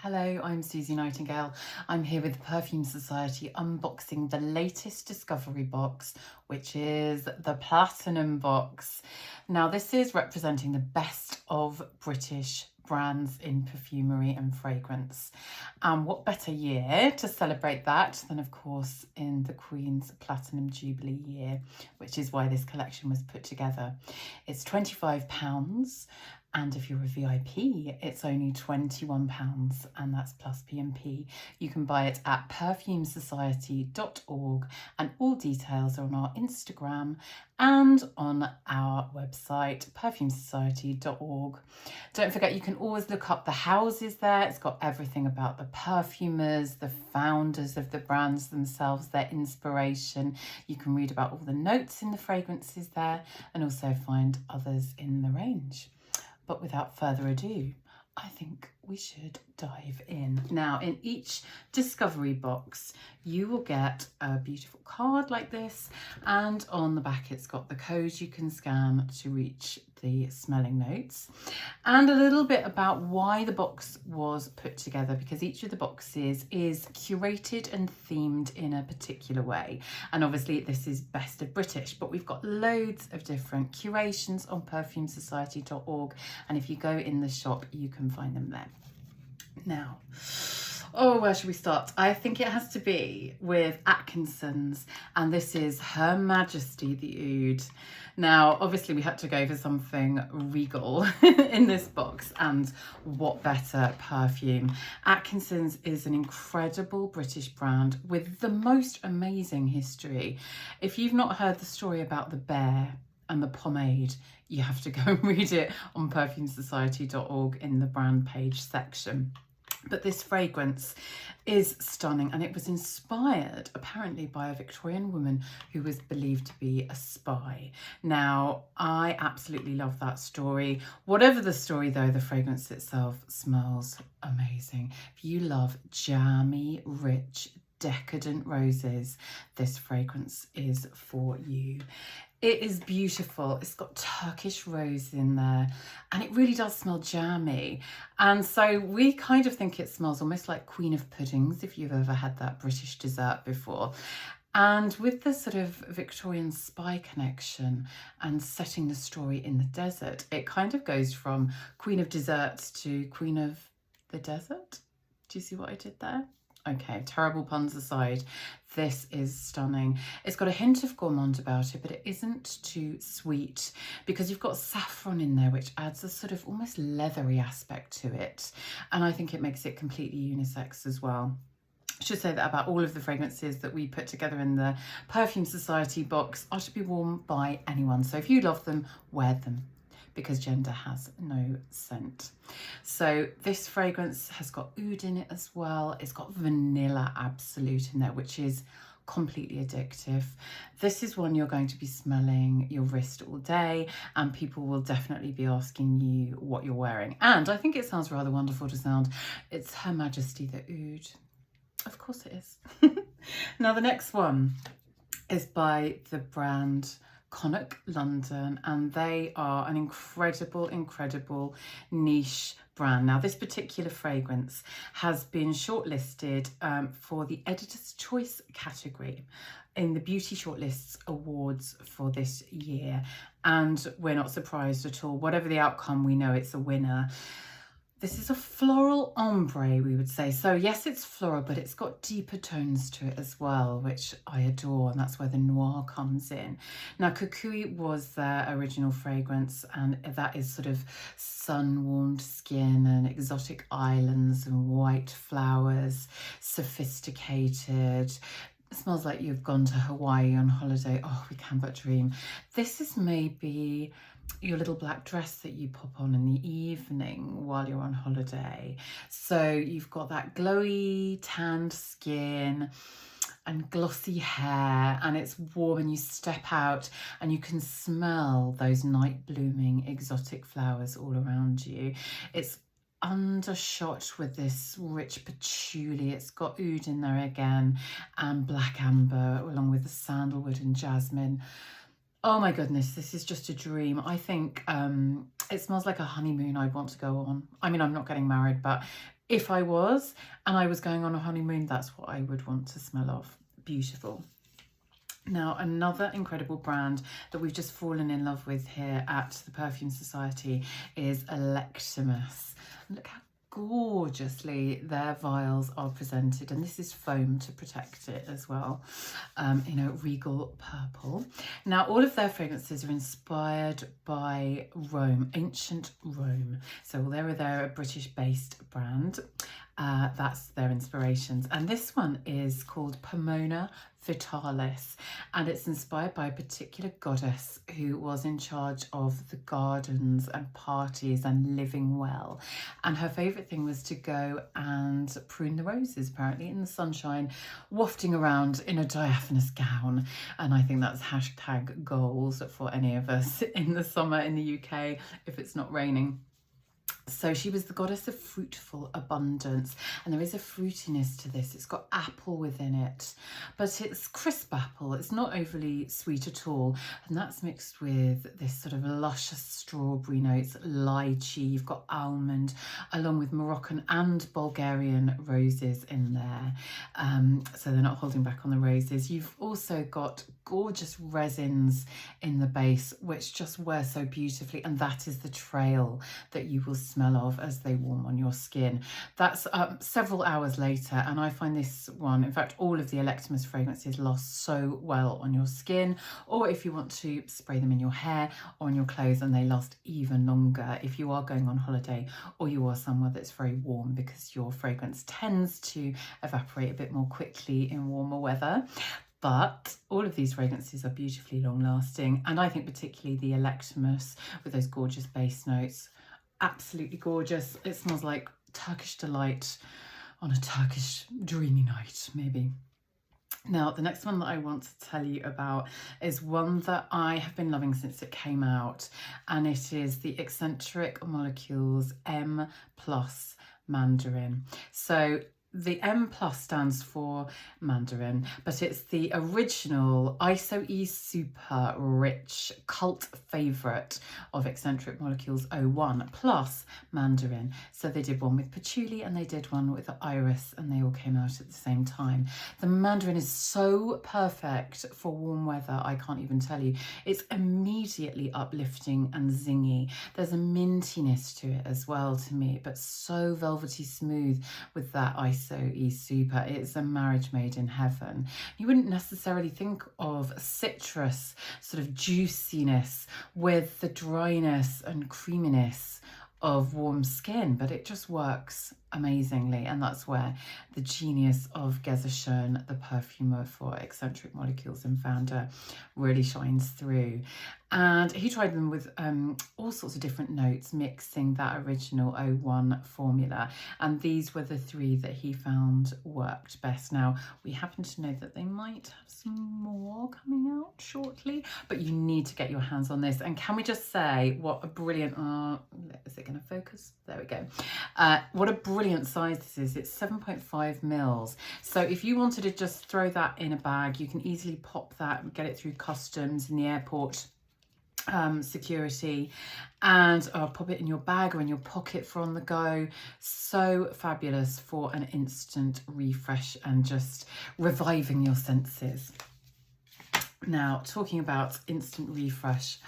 Hello, I'm Suzy Nightingale. I'm here with the Perfume Society unboxing the latest discovery box, which is the Platinum box. Now, this is representing the best of British brands in perfumery and fragrance. And what better year to celebrate that than, of course, in the Queen's Platinum Jubilee year, which is why this collection was put together. It's £25. And if you're a VIP, it's only £21, and that's plus P&P. You can buy it at perfumesociety.org, and all details are on our Instagram and on our website, perfumesociety.org. Don't forget, you can always look up the houses there. It's got everything about the perfumers, the founders of the brands themselves, their inspiration. You can read about all the notes in the fragrances there, and also find others in the range. But without further ado, I think we should dive in. Now, in each discovery box, you will get a beautiful card like this, and on the back it's got the code you can scan to reach the smelling notes, and a little bit about why the box was put together, because each of the boxes is curated and themed in a particular way. And obviously this is best of British, but we've got loads of different curations on perfumesociety.org, and if you go in the shop you can find them there. Now, where should we start? I think it has to be with Atkinson's, and this is Her Majesty The Oud. Now, obviously we had to go for something regal in this box, and what better perfume. Atkinson's is an incredible British brand with the most amazing history. If you've not heard the story about the bear and the pomade, you have to go and read it on perfumesociety.org in the brand page section. But this fragrance is stunning, and it was inspired apparently by a Victorian woman who was believed to be a spy. Now, I absolutely love that story. Whatever the story though, the fragrance itself smells amazing. If you love jammy, rich, decadent roses, this fragrance is for you. It is beautiful. It's got Turkish rose in there, and it really does smell jammy. And so we kind of think it smells almost like Queen of Puddings, if you've ever had that British dessert before. And with the sort of Victorian spy connection and setting the story in the desert, it kind of goes from Queen of Desserts to Queen of the Desert. Do you see what I did there? Okay, terrible puns aside, this is stunning. It's got a hint of gourmand about it, but it isn't too sweet, because you've got saffron in there, which adds a sort of almost leathery aspect to it. And I think it makes it completely unisex as well. I should say that about all of the fragrances that we put together in the Perfume Society box are to be worn by anyone. So if you love them, wear them, because gender has no scent. So this fragrance has got oud in it as well. It's got vanilla absolute in there, which is completely addictive. This is one you're going to be smelling your wrist all day, and people will definitely be asking you what you're wearing. And I think it sounds rather wonderful to sound. It's Her Majesty The Oud. Of course it is. Now the next one is by the brand Connaught London, and they are an incredible niche brand. Now this particular fragrance has been shortlisted for the Editor's Choice category in the Beauty Shortlists Awards for this year, and we're not surprised at all. Whatever the outcome, we know it's a winner. This is a floral ombre, we would say. So yes, it's floral, but it's got deeper tones to it as well, which I adore, and that's where the Noir comes in. Now, Kukui was their original fragrance, and that is sort of sun-warmed skin and exotic islands and white flowers, sophisticated. It smells like you've gone to Hawaii on holiday. Oh, we can but dream. This is maybe your little black dress that you pop on in the evening while you're on holiday. So you've got that glowy tanned skin and glossy hair, and it's warm, and you step out and you can smell those night blooming exotic flowers all around you. It's undershot with this rich patchouli. It's got oud in there again, and black amber along with the sandalwood and jasmine. Oh my goodness, this is just a dream. I think it smells like a honeymoon I'd want to go on. I mean, I'm not getting married, but if I was and I was going on a honeymoon, that's what I would want to smell of. Beautiful. Now, another incredible brand that we've just fallen in love with here at the Perfume Society is Electrimous. Look how gorgeously their vials are presented, and this is foam to protect it as well, in a regal purple. Now, all of their fragrances are inspired by Rome, ancient Rome. So they're a British-based brand. That's their inspirations, and this one is called Pomona Vitalis, and it's inspired by a particular goddess who was in charge of the gardens and parties and living well, and her favourite thing was to go and prune the roses, apparently in the sunshine, wafting around in a diaphanous gown. And I think that's hashtag goals for any of us in the summer in the UK if it's not raining. So she was the goddess of fruitful abundance, and there is a fruitiness to this. It's got apple within it, but it's crisp apple. It's not overly sweet at all, and that's mixed with this sort of luscious strawberry notes, lychee. You've got almond, along with Moroccan and Bulgarian roses in there, so they're not holding back on the roses. You've also got gorgeous resins in the base, which just wear so beautifully, and that is the trail that you will smell of as they warm on your skin. That's several hours later, and I find this one, in fact all of the Electrimous fragrances, last so well on your skin, or if you want to spray them in your hair or on your clothes, and they last even longer if you are going on holiday or you are somewhere that's very warm, because your fragrance tends to evaporate a bit more quickly in warmer weather. But all of these fragrances are beautifully long lasting, and I think particularly the Electrimous with those gorgeous base notes, absolutely gorgeous. It smells like Turkish delight on a Turkish dreamy night, maybe. Now, the next one that I want to tell you about is one that I have been loving since it came out, and it is the Eccentric Molecules M Plus Mandarin. So the M Plus stands for Mandarin, but it's the original ISO-E Super Rich cult favourite of Eccentric Molecules 01 plus Mandarin. So they did one with patchouli and they did one with iris, and they all came out at the same time. The Mandarin is so perfect for warm weather, I can't even tell you. It's immediately uplifting and zingy. There's a mintiness to it as well to me, but so velvety smooth with that ISO-E Super. It's a marriage made in heaven. You wouldn't necessarily think of citrus sort of juiciness with the dryness and creaminess of warm skin, but it just works amazingly, and that's where the genius of Geza Schön, the perfumer for Eccentric Molecules and founder, really shines through. And he tried them with all sorts of different notes, mixing that original 01 formula, and these were the three that he found worked best. Now, we happen to know that they might have some more coming out shortly, but you need to get your hands on this. And can we just say what a brilliant, is it going to focus? There we go. What a brilliant size this is. It's 7.5 mils. So if you wanted to just throw that in a bag, you can easily pop that and get it through customs in the airport, security, and pop it in your bag or in your pocket for on the go. So fabulous for an instant refresh and just reviving your senses. Now, talking about instant refresh,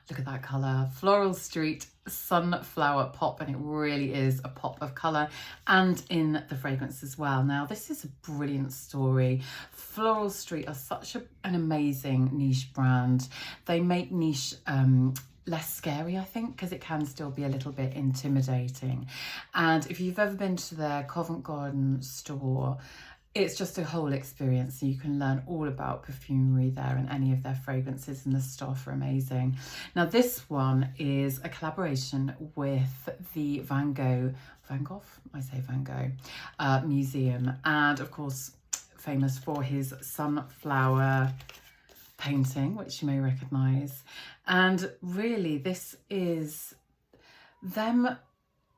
look at that colour. Floral Street Sunflower Pop, and it really is a pop of colour, and in the fragrance as well. Now, this is a brilliant story. Floral Street are such an amazing niche brand. They make niche less scary, I think, because it can still be a little bit intimidating. And if you've ever been to their Covent Garden store, it's just a whole experience. So you can learn all about perfumery there, and any of their fragrances, and the staff are amazing. Now, this one is a collaboration with the Van Gogh Museum, and of course famous for his sunflower painting, which you may recognize. And really, this is them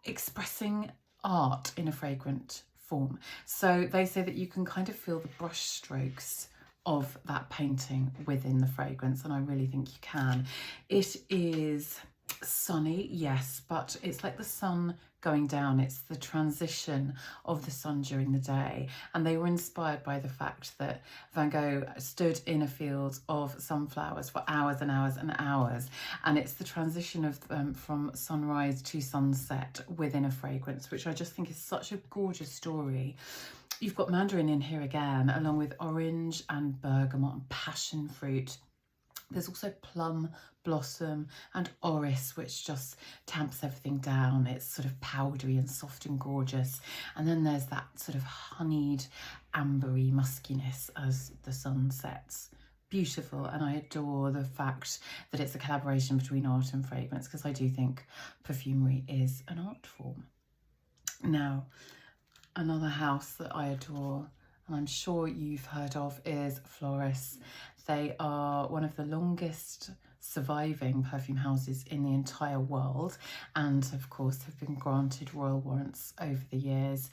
expressing art in a fragrant form. So they say that you can kind of feel the brush strokes of that painting within the fragrance, and I really think you can. It is Sunny, yes, but it's like the sun going down. It's the transition of the sun during the day. And they were inspired by the fact that Van Gogh stood in a field of sunflowers for hours and hours and hours. And it's the transition of from sunrise to sunset within a fragrance, which I just think is such a gorgeous story. You've got Mandarin in here again, along with orange and bergamot and passion fruit. There's also plum blossom and orris, which just tamps everything down. It's sort of powdery and soft and gorgeous. And then there's that sort of honeyed, ambery muskiness as the sun sets. Beautiful. And I adore the fact that it's a collaboration between art and fragrance, because I do think perfumery is an art form. Now, another house that I adore, and I'm sure you've heard of, is Florence. They are one of the longest surviving perfume houses in the entire world, and of course have been granted royal warrants over the years.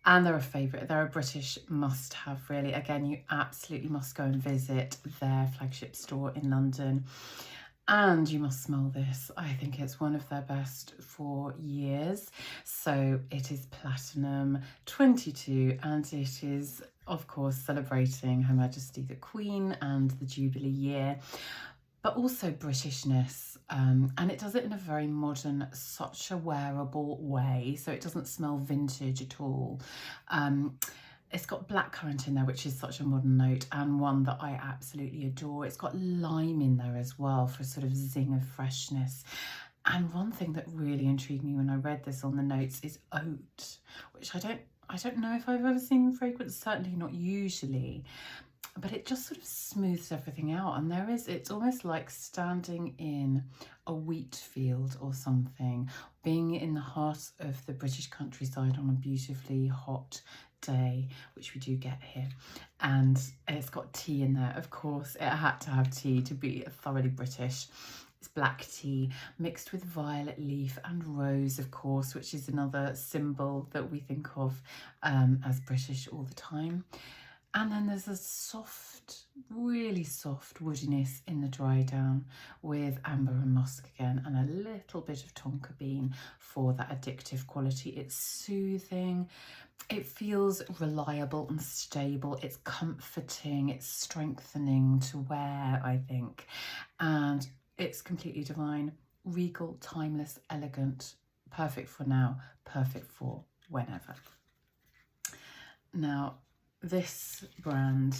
And they're a favourite. They're a British must-have, really. Again, you absolutely must go and visit their flagship store in London. And you must smell this. I think it's one of their best for years. So it is Platinum 22, and it is, of course, celebrating Her Majesty the Queen and the Jubilee year, but also Britishness. And it does it in a very modern, such a wearable way. So it doesn't smell vintage at all. It's got blackcurrant in there, which is such a modern note, and one that I absolutely adore. It's got lime in there as well for a sort of zing of freshness. And one thing that really intrigued me when I read this on the notes is oat, which I don't know if I've ever seen in fragrance, certainly not usually, but it just sort of smooths everything out. And it's almost like standing in a wheat field or something, being in the heart of the British countryside on a beautifully hot day, which we do get here. And it's got tea in there. Of course, it had to have tea to be thoroughly British. It's black tea mixed with violet leaf and rose, of course, which is another symbol that we think of as British all the time. And then there's a soft, really soft woodiness in the dry down with amber and musk again, and a little bit of tonka bean for that addictive quality. It's soothing. It feels reliable and stable. It's comforting. It's strengthening to wear, I think. And it's completely divine, regal, timeless, elegant, perfect for now, perfect for whenever. Now, this brand,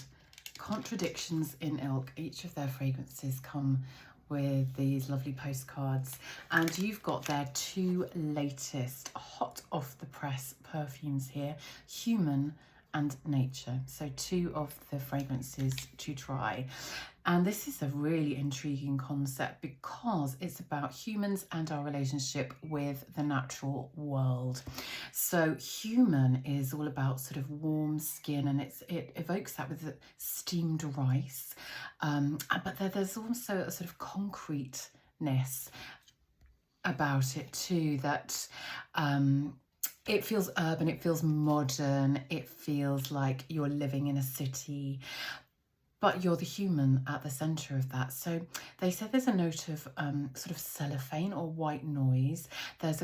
Contradictions in Ilk, each of their fragrances come with these lovely postcards, and you've got their two latest hot off the press perfumes here, Human and Nature. So two of the fragrances to try. And this is a really intriguing concept because it's about humans and our relationship with the natural world. So Human is all about sort of warm skin, and it evokes that with steamed rice. But there's also a sort of concreteness about it too, that it feels urban, it feels modern, it feels like you're living in a city, but you're the human at the centre of that. So they said there's a note of sort of cellophane or white noise. There is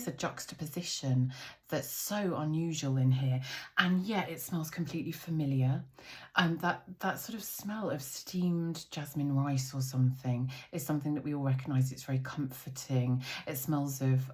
a juxtaposition that's so unusual in here, and yet it smells completely familiar. And that sort of smell of steamed jasmine rice or something is something that we all recognise. It's very comforting. It smells of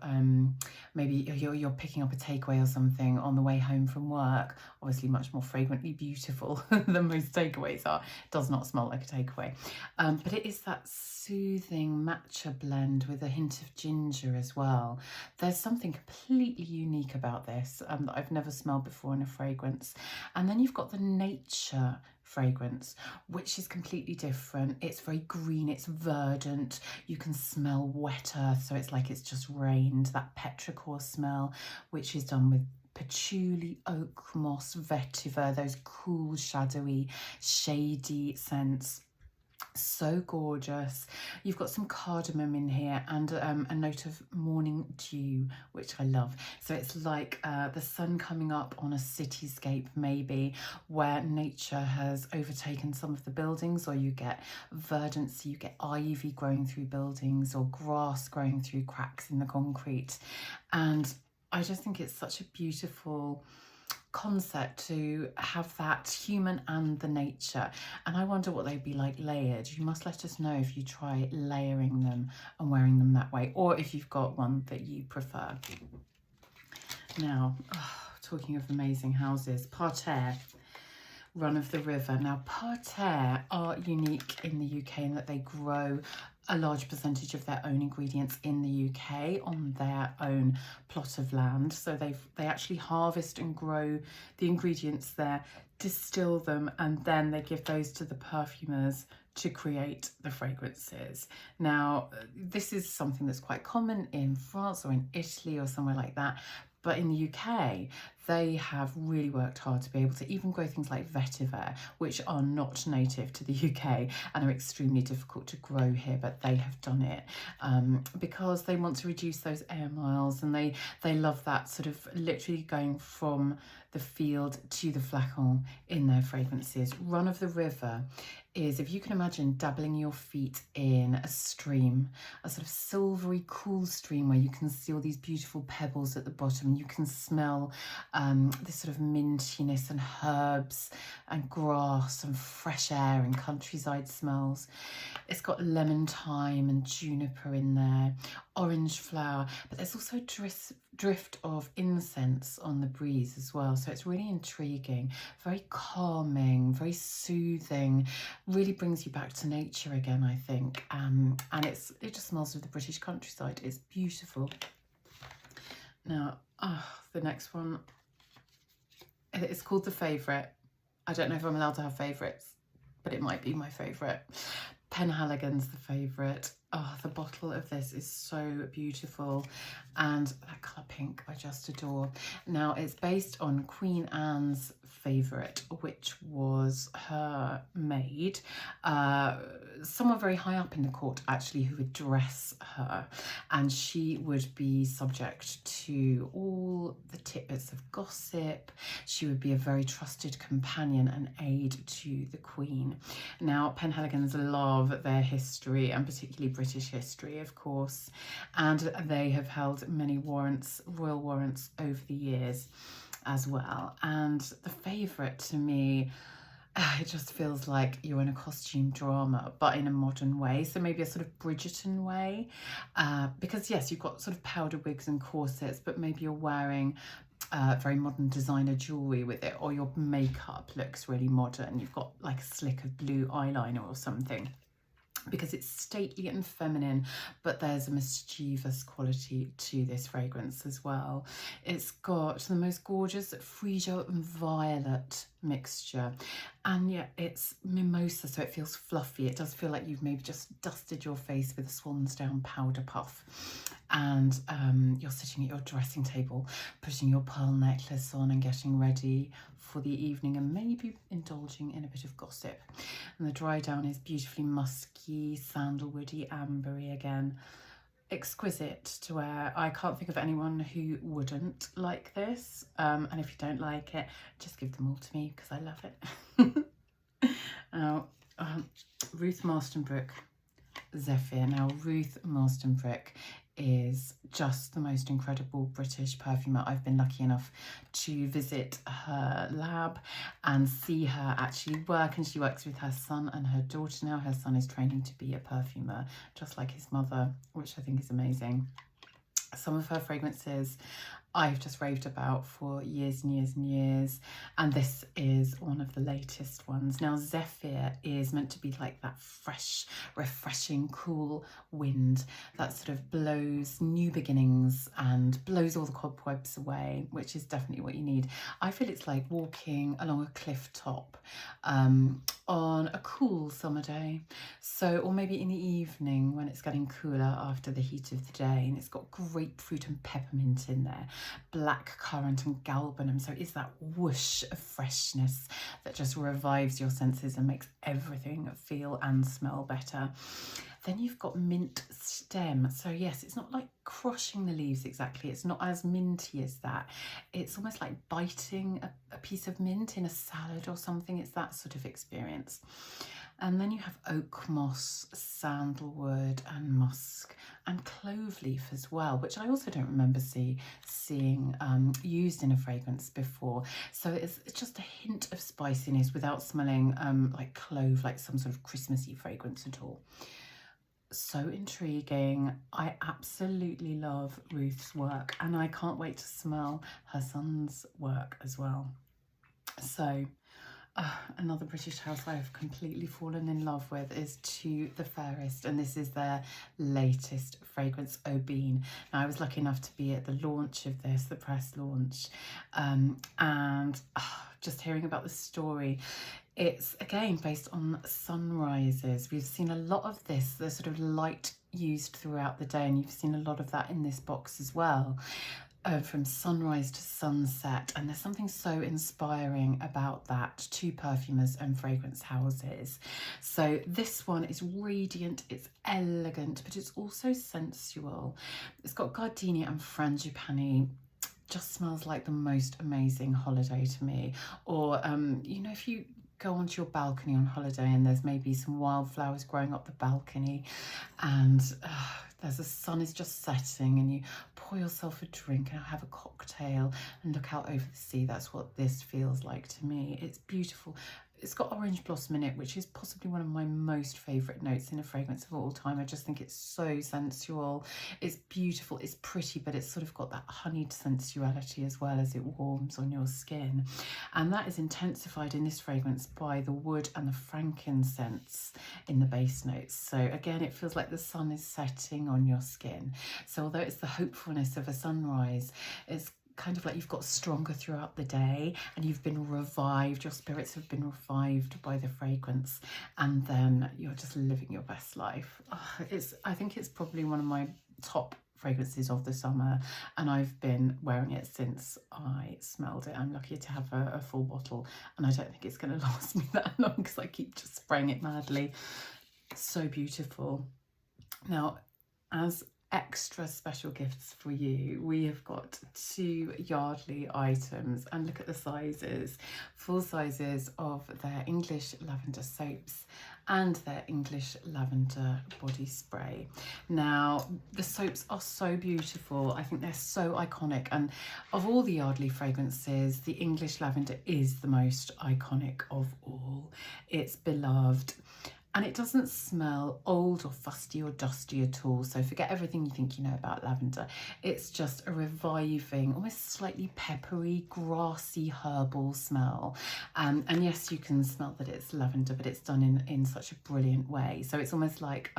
maybe you're picking up a takeaway or something on the way home from work. Obviously much more fragrantly beautiful than most takeaways are. It does not smell like a takeaway. But it is that soothing matcha blend with a hint of ginger as well. There's something completely unique about this that I've never smelled before in a fragrance. And then you've got the Nature fragrance, which is completely different. It's very green, it's verdant, you can smell wet earth, so it's like it's just rained, that petrichor smell, which is done with patchouli, oak moss, vetiver, those cool, shadowy, shady scents. So gorgeous. You've got some cardamom in here and a note of morning dew, which I love. So it's like the sun coming up on a cityscape, maybe, where nature has overtaken some of the buildings, or you get verdancy, you get ivy growing through buildings or grass growing through cracks in the concrete. And I just think it's such a beautiful concept to have that human and the nature, and I wonder what they'd be like layered. You must let us know if you try layering them and wearing them that way, or if you've got one that you prefer. Now, talking of amazing houses, parterre, run of the river. Now, parterre are unique in the UK in that they grow a large percentage of their own ingredients in the UK on their own plot of land. So they actually harvest and grow the ingredients there, distill them, and then they give those to the perfumers to create the fragrances. Now, this is something that's quite common in France or in Italy or somewhere like that. But in the UK, they have really worked hard to be able to even grow things like vetiver, which are not native to the UK and are extremely difficult to grow here, but they have done it because they want to reduce those air miles, and they love that sort of literally going from the field to the flacon in their fragrances. Run of the river is, if you can imagine dabbling your feet in a stream, a sort of silvery cool stream where you can see all these beautiful pebbles at the bottom, and you can smell this sort of mintiness and herbs and grass and fresh air and countryside smells. It's got lemon thyme and juniper in there, orange flower, but there's also drift of incense on the breeze as well. So it's really intriguing, very calming, very soothing, really brings you back to nature again, I think. And it just smells of the British countryside. It's beautiful. Now, the next one, it's called The Favourite. I don't know if I'm allowed to have favourites, but it might be my favourite. Penhaligon's The Favourite. The bottle of this is so beautiful, and that colour pink I just adore. Now, it's based on Queen Anne's favourite, which was her maid, someone very high up in the court actually, who would dress her, and she would be subject to all the tidbits of gossip. She would be a very trusted companion and aid to the Queen. Now, Penhaligons love their history, and particularly British history, of course, and they have held many warrants, royal warrants, over the years as well. And The Favourite, to me, it just feels like you're in a costume drama, but in a modern way. So maybe a sort of Bridgerton way, because yes, you've got sort of powder wigs and corsets, but maybe you're wearing very modern designer jewellery with it, or your makeup looks really modern. You've got like a slick of blue eyeliner or something, because it's stately and feminine, but there's a mischievous quality to this fragrance as well. It's got the most gorgeous freesia and violet mixture, and yet it's mimosa, so it feels fluffy. It does feel like you've maybe just dusted your face with a Swansdown powder puff, and you're sitting at your dressing table, putting your pearl necklace on and getting ready for the evening, and maybe indulging in a bit of gossip. And the dry down is beautifully musky, sandalwoody, ambery again. Exquisite to wear. I can't think of anyone who wouldn't like this. And if you don't like it, just give them all to me, because I love it. Now, Ruth Marston Zephyr. Now, Ruth Marston is just the most incredible British perfumer. I've been lucky enough to visit her lab and see her actually work, and she works with her son and her daughter now. Her son is training to be a perfumer, just like his mother, which I think is amazing. Some of her fragrances I've just raved about for years and years and years, and this is one of the latest ones. Now, Zephyr is meant to be like that fresh, refreshing, cool wind that sort of blows new beginnings and blows all the cobwebs away, which is definitely what you need. I feel it's like walking along a cliff top on a cool summer day, so, or maybe in the evening when it's getting cooler after the heat of the day, and it's got grapefruit and peppermint in there, black currant and galbanum, so it's that whoosh of freshness that just revives your senses and makes everything feel and smell better. Then you've got mint stem. So yes, it's not like crushing the leaves exactly. It's not as minty as that. It's almost like biting a piece of mint in a salad or something. It's that sort of experience. And then you have oak moss, sandalwood and musk and clove leaf as well, which I also don't remember seeing used in a fragrance before. So it's just a hint of spiciness without smelling like clove, like some sort of Christmassy fragrance at all. So intriguing. I absolutely love Ruth's work and I can't wait to smell her son's work as well. So another British house I have completely fallen in love with is To the Fairest, and this is their latest fragrance, Aubine. Now, I was lucky enough to be at the launch of this, the press launch, and just hearing about the story. It's again based on sunrises. We've seen a lot of this, the sort of light used throughout the day, and you've seen a lot of that in this box as well. From sunrise to sunset, and there's something so inspiring about that to perfumers and fragrance houses. So this one is radiant, it's elegant, but it's also sensual. It's got gardenia and frangipani. Just smells like the most amazing holiday to me. Or you know, if you go onto your balcony on holiday and there's maybe some wildflowers growing up the balcony, and there's the sun is just setting and you pour yourself a drink and have a cocktail and look out over the sea. That's what this feels like to me. It's beautiful. It's got orange blossom in it, which is possibly one of my most favourite notes in a fragrance of all time. I just think it's so sensual. It's beautiful, it's pretty, but it's sort of got that honeyed sensuality as well as it warms on your skin. And that is intensified in this fragrance by the wood and the frankincense in the base notes. So again, it feels like the sun is setting on your skin. So although it's the hopefulness of a sunrise, it's kind of like you've got stronger throughout the day and you've been revived, your spirits have been revived by the fragrance, and then you're just living your best life. I think it's probably one of my top fragrances of the summer, and I've been wearing it since I smelled it. I'm lucky to have a full bottle, and I don't think it's going to last me that long because I keep just spraying it madly. So beautiful. Now, as extra special gifts for you, we have got 2 Yardley items, and look at the sizes, full sizes of their English lavender soaps and their English lavender body spray. Now, the soaps are so beautiful. I think they're so iconic, and of all the Yardley fragrances, the English lavender is the most iconic of all. It's beloved. And it doesn't smell old or fusty or dusty at all. So forget everything you think you know about lavender. It's just a reviving, almost slightly peppery, grassy, herbal smell. And yes, you can smell that it's lavender, but it's done in such a brilliant way. So it's almost like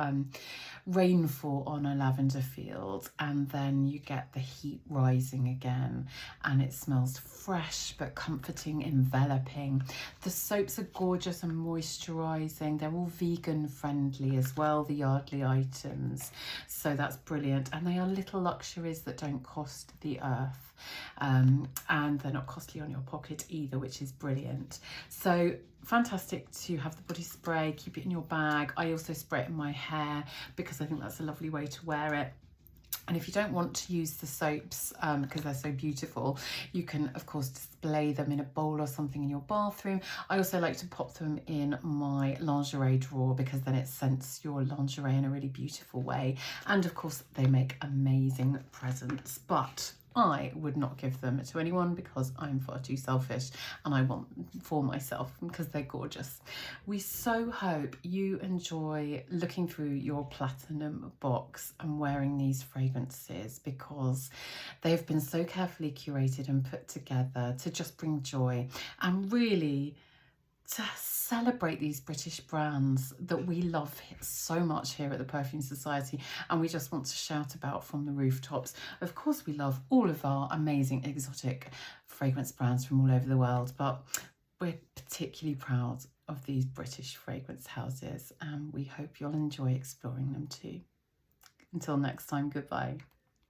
rainfall on a lavender field, and then you get the heat rising again, and it smells fresh but comforting, enveloping. The soaps are gorgeous and moisturizing. They're all vegan friendly as well, the Yardley items, so that's brilliant. And they are little luxuries that don't cost the earth, and they're not costly on your pocket either, which is brilliant. So fantastic to have the body spray, keep it in your bag. I also spray it in my hair because I think that's a lovely way to wear it. And if you don't want to use the soaps because they're so beautiful, you can of course display them in a bowl or something in your bathroom. I also like to pop them in my lingerie drawer because then it scents your lingerie in a really beautiful way. And of course they make amazing presents, but I would not give them to anyone because I'm far too selfish and I want for myself because they're gorgeous. We so hope you enjoy looking through your platinum box and wearing these fragrances, because they've been so carefully curated and put together to just bring joy and really to celebrate these British brands that we love so much here at the Perfume Society, and we just want to shout about from the rooftops. Of course, we love all of our amazing exotic fragrance brands from all over the world, but we're particularly proud of these British fragrance houses, and we hope you'll enjoy exploring them too. Until next time, goodbye.